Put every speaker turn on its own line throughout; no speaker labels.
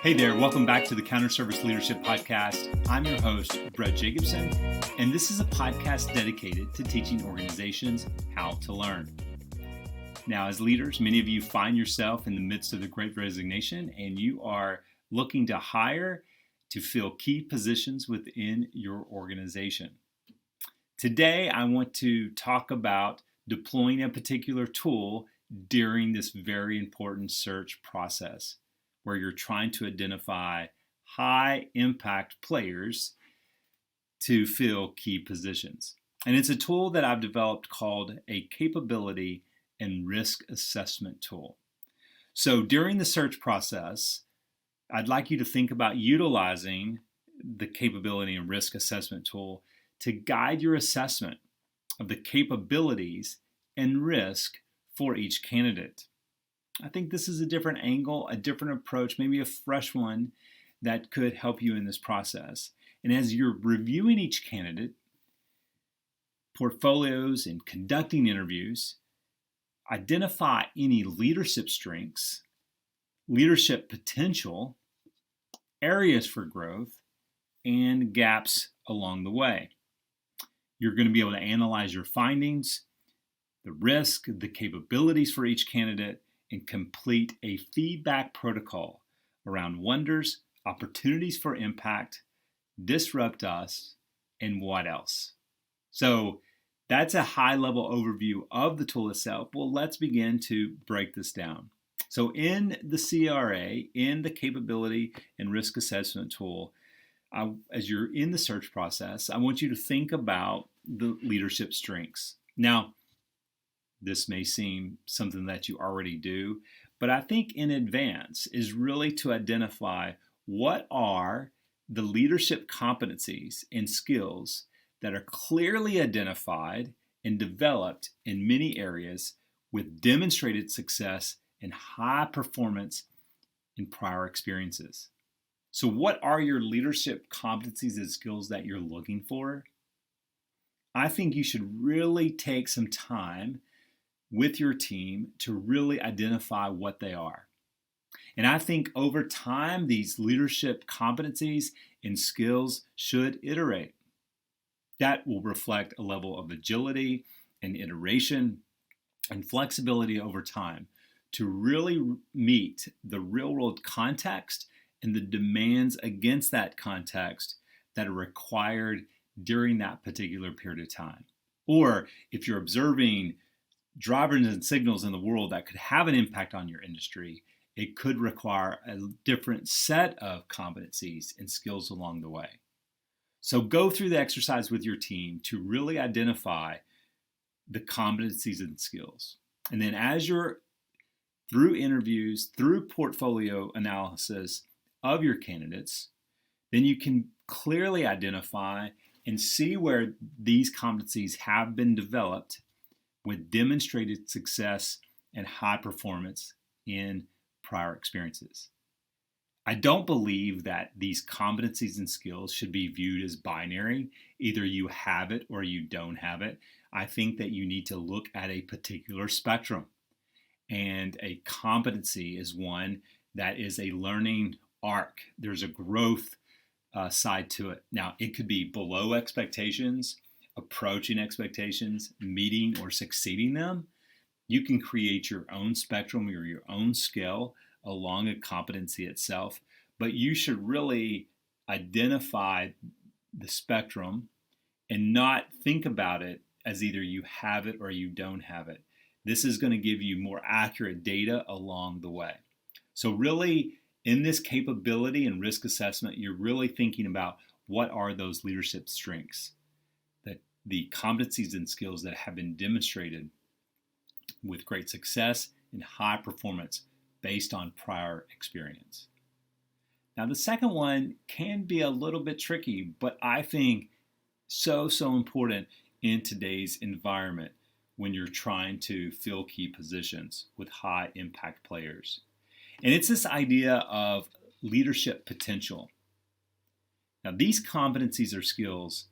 Hey there, welcome back to the Counter Service Leadership Podcast. I'm your host, Brett Jacobson, and this is a podcast dedicated to teaching organizations how to learn. Now, as leaders, many of you find yourself in the midst of the Great Resignation, and you are looking to hire to fill key positions within your organization. Today, I want to talk about deploying a particular tool during this very important search process, where you're trying to identify high impact players to fill key positions. And it's a tool that I've developed called a capability and risk assessment tool. So during the search process, I'd like you to think about utilizing the capability and risk assessment tool to guide your assessment of the capabilities and risk for each candidate. I think this is a different angle, a different approach, maybe a fresh one that could help you in this process. And as you're reviewing each candidate, portfolios, and conducting interviews, identify any leadership strengths, leadership potential, areas for growth, and gaps along the way. You're going to be able to analyze your findings, the risk, the capabilities for each candidate, and complete a feedback protocol around wonders, opportunities for impact, disrupt us, and what else. So that's a high-level overview of the tool itself. Well, let's begin to break this down. So in the CRA, in the capability and risk assessment tool, as you're in the search process, I want you to think about the leadership strengths. Now, this may seem something that you already do, but I think in advance is really to identify what are the leadership competencies and skills that are clearly identified and developed in many areas with demonstrated success and high performance in prior experiences. So what are your leadership competencies and skills that you're looking for? I think you should really take some time with your team to really identify what they are. And I think over time, these leadership competencies and skills should iterate. That will reflect a level of agility and iteration and flexibility over time to really meet the real-world context and the demands against that context that are required during that particular period of time. Or if you're observing drivers and signals in the world that could have an impact on your industry, it could require a different set of competencies and skills along the way. So go through the exercise with your team to really identify the competencies and skills. And then as you're through interviews, through portfolio analysis of your candidates, then you can clearly identify and see where these competencies have been developed with demonstrated success and high performance in prior experiences. I don't believe that these competencies and skills should be viewed as binary. Either you have it or you don't have it. I think that you need to look at a particular spectrum. And a competency is one that is a learning arc. There's a growth side to it. Now, it could be below expectations, approaching expectations, meeting or succeeding them. You can create your own spectrum or your own scale along a competency itself, but you should really identify the spectrum and not think about it as either you have it or you don't have it. This is going to give you more accurate data along the way. So really, in this capability and risk assessment, you're really thinking about what are those leadership strengths, the competencies and skills that have been demonstrated with great success and high performance based on prior experience. Now, the second one can be a little bit tricky, but I think so important in today's environment when you're trying to fill key positions with high impact players. And it's this idea of leadership potential. Now, these competencies or skills,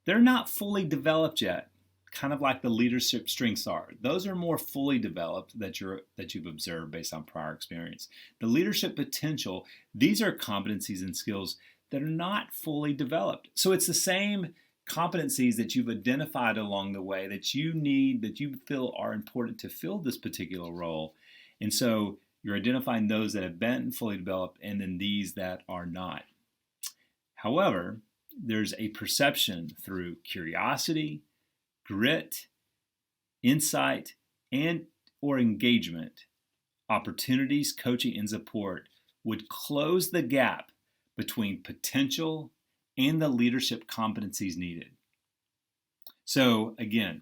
they're not fully developed yet. kind of like the leadership strengths are. Those are more fully developed that you've observed based on prior experience. The leadership potential, these are competencies and skills that are not fully developed. So it's the same competencies that you've identified along the way that you need, that you feel are important to fill this particular role. And so you're identifying those that have been fully developed and then these that are not. However, there's a perception through curiosity, grit, insight, and or engagement, opportunities, coaching, and support would close the gap between potential and the leadership competencies needed. So again,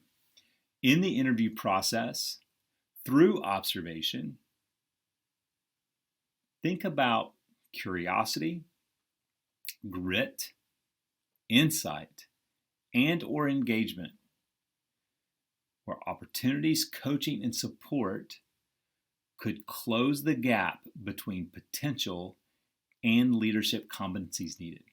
in the interview process, through observation, think about curiosity, grit, insight, and or engagement, where opportunities, coaching, and support could close the gap between potential and leadership competencies needed.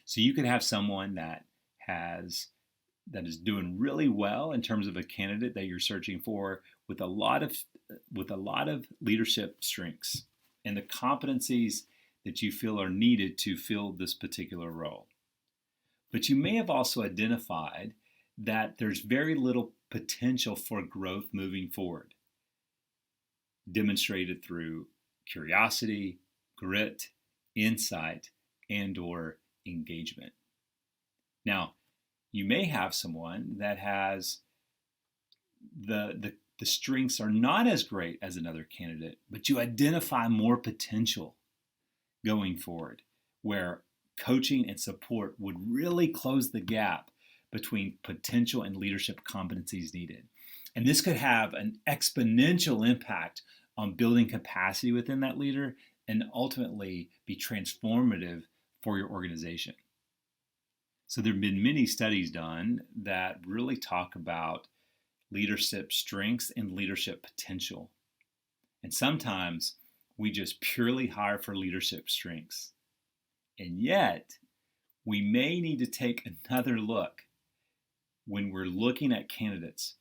So you could have someone that is doing really well in terms of a candidate that you're searching for with a lot of leadership strengths and the competencies that you feel are needed to fill this particular role. But you may have also identified that there's very little potential for growth moving forward, demonstrated through curiosity, grit, insight, and or engagement. Now, you may have someone that has the strengths are not as great as another candidate, but you identify more potential going forward, where coaching and support would really close the gap between potential and leadership competencies needed. And this could have an exponential impact on building capacity within that leader and ultimately be transformative for your organization. So there have been many studies done that really talk about leadership strengths and leadership potential. And sometimes we just purely hire for leadership strengths. And yet, we may need to take another look when we're looking at candidates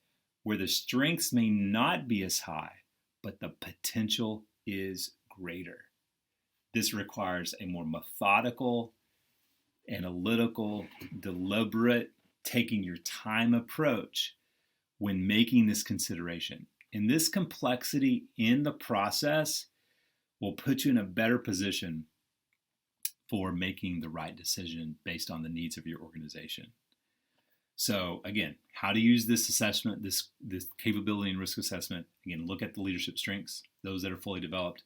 where the strengths may not be as high, but the potential is greater. This requires a more methodical, analytical, deliberate, taking your time approach when making this consideration. And this complexity in the process will put you in a better position for making the right decision based on the needs of your organization. So again, how to use this assessment, this capability and risk assessment. Again, look at the leadership strengths, those that are fully developed,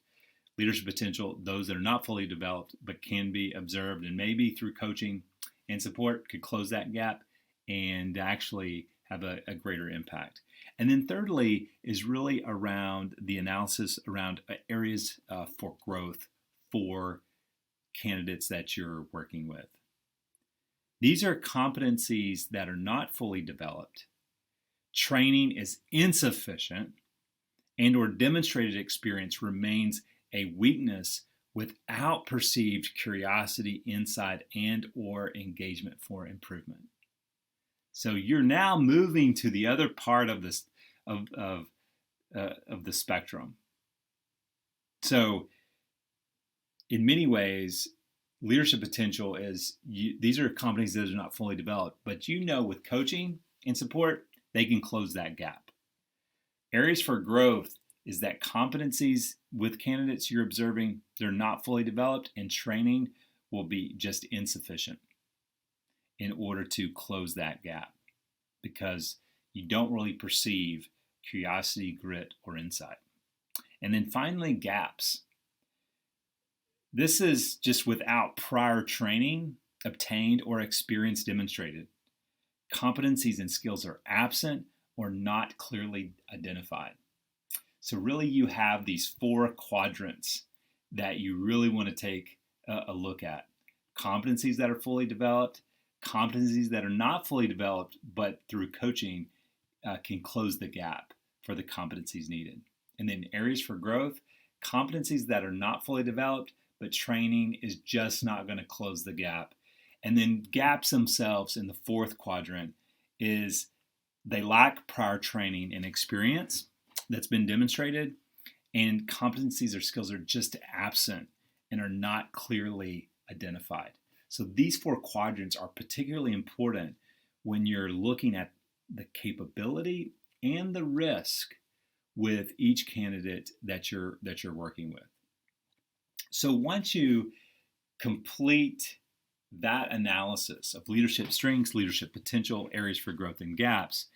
leadership potential, those that are not fully developed but can be observed, and maybe through coaching and support could close that gap and actually have a greater impact. And then thirdly is really around the analysis around areas for growth for candidates that you're working with. These are competencies that are not fully developed. Training is insufficient, and or demonstrated experience remains a weakness without perceived curiosity, insight, and or engagement for improvement. So you're now moving to the other part of this of the spectrum. So in many ways, leadership potential is these are competencies that are not fully developed, but with coaching and support, they can close that gap. Areas for growth is that competencies with candidates you're observing, they're not fully developed, and training will be just insufficient in order to close that gap because you don't really perceive curiosity, grit, or insight. And then finally, gaps. This is just without prior training obtained or experience demonstrated. Competencies and skills are absent or not clearly identified. So really you have these 4 quadrants that you really want to take a look at. Competencies that are fully developed, competencies that are not fully developed, but through coaching can close the gap for the competencies needed. And then areas for growth, competencies that are not fully developed, but training is just not going to close the gap. And then gaps themselves in the 4th quadrant is They lack prior training and experience that's been demonstrated, and competencies or skills are just absent and are not clearly identified. So these 4 quadrants are particularly important when you're looking at the capability and the risk with each candidate that you're working with. So once you complete that analysis of leadership strengths, leadership potential, areas for growth, and gaps,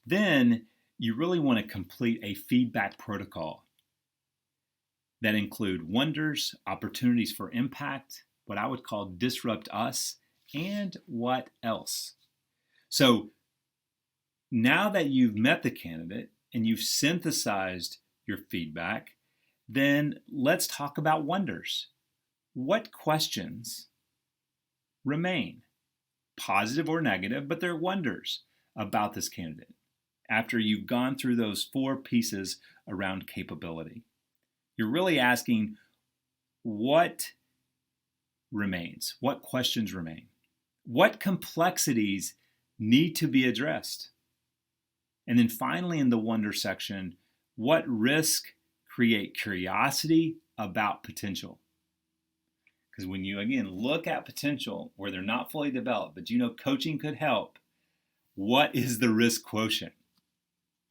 then you really want to complete a feedback protocol that include wonders, opportunities for impact, what I would call disrupt us, and what else. So now that you've met the candidate and you've synthesized your feedback, then let's talk about wonders. What questions remain, positive or negative, but they're wonders about this candidate after you've gone through those 4 pieces around capability? You're really asking what remains, what questions remain, what complexities need to be addressed. And then finally, in the wonder section, what risk create curiosity about potential? Because when you, again, look at potential where they're not fully developed, but you know coaching could help, what is the risk quotient?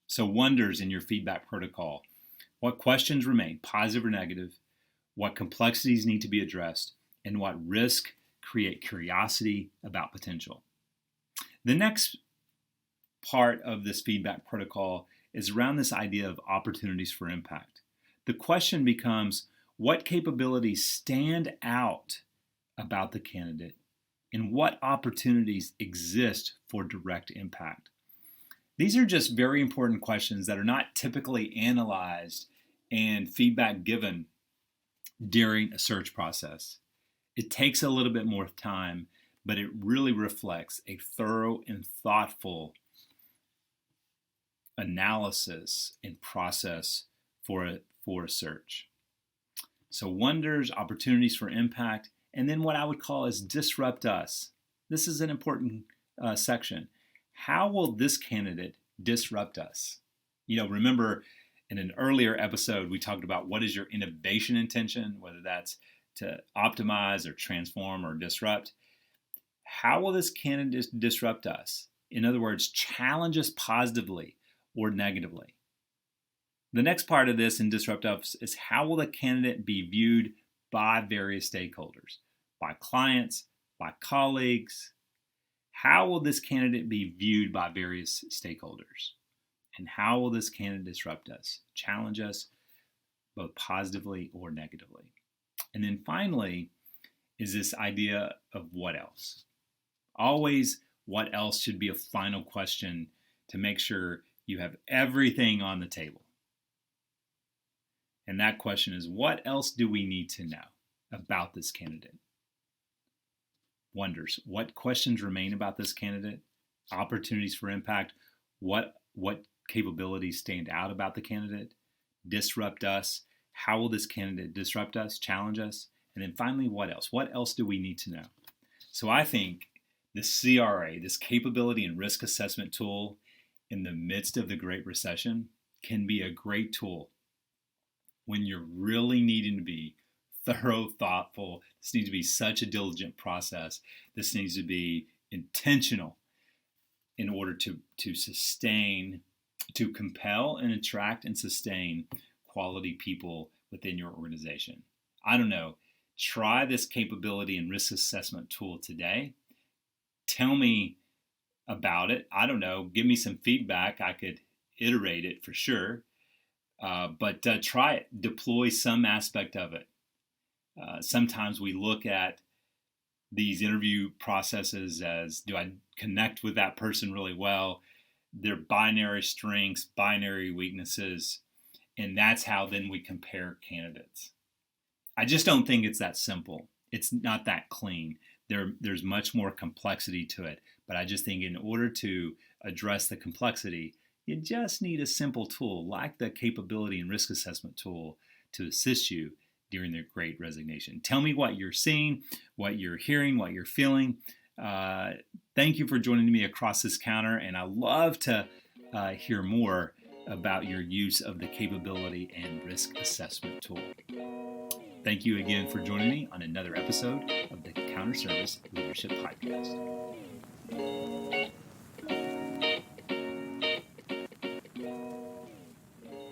So wonders in your feedback protocol. What questions remain, positive or negative? What complexities need to be addressed? And what risk create curiosity about potential? The next part of this feedback protocol is around this idea of opportunities for impact. The question becomes, what capabilities stand out about the candidate and what opportunities exist for direct impact? These are just very important questions that are not typically analyzed and feedback given during a search process. It takes a little bit more time, but it really reflects a thorough and thoughtful analysis and process for a search. So wonders, opportunities for impact, and then what I would call is disrupt us. This is an important section. How will this candidate disrupt us? You know, remember in an earlier episode, we talked about what is your innovation intention, whether that's to optimize or transform or disrupt. How will this candidate disrupt us? In other words, challenge us positively or negatively. The next part of this in disrupt us is how will the candidate be viewed by various stakeholders, by clients, by colleagues? How will this candidate be viewed by various stakeholders? And how will this candidate disrupt us, challenge us both positively or negatively? And then finally is this idea of what else. Always, what else should be a final question to make sure you have everything on the table. And that question is, what else do we need to know about this candidate? Wonders, what questions remain about this candidate? Opportunities for impact, what capabilities stand out about the candidate? Disrupt us, how will this candidate disrupt us, challenge us? And then finally, what else? What else do we need to know? So I think the CRA, this capability and risk assessment tool in the midst of the Great Recession, can be a great tool when you're really needing to be thorough, thoughtful. This needs to be such a diligent process. This needs to be intentional in order to sustain, to compel and attract and sustain quality people within your organization. I don't know. Try this capability and risk assessment tool today. Tell me about it. I don't know. Give me some feedback. I could iterate it for sure. But try it. Deploy some aspect of it. Sometimes we look at these interview processes as, do I connect with that person really well? Their binary strengths, binary weaknesses, and that's how then we compare candidates. I just don't think it's that simple. It's not that clean. There's much more complexity to it, but I just think in order to address the complexity, you just need a simple tool like the capability and risk assessment tool to assist you during the Great Resignation. Tell me what you're seeing, what you're hearing, what you're feeling. Thank you for joining me across this counter, and I love to hear more about your use of the capability and risk assessment tool. Thank you again for joining me on another episode of the Counter Service Leadership Podcast.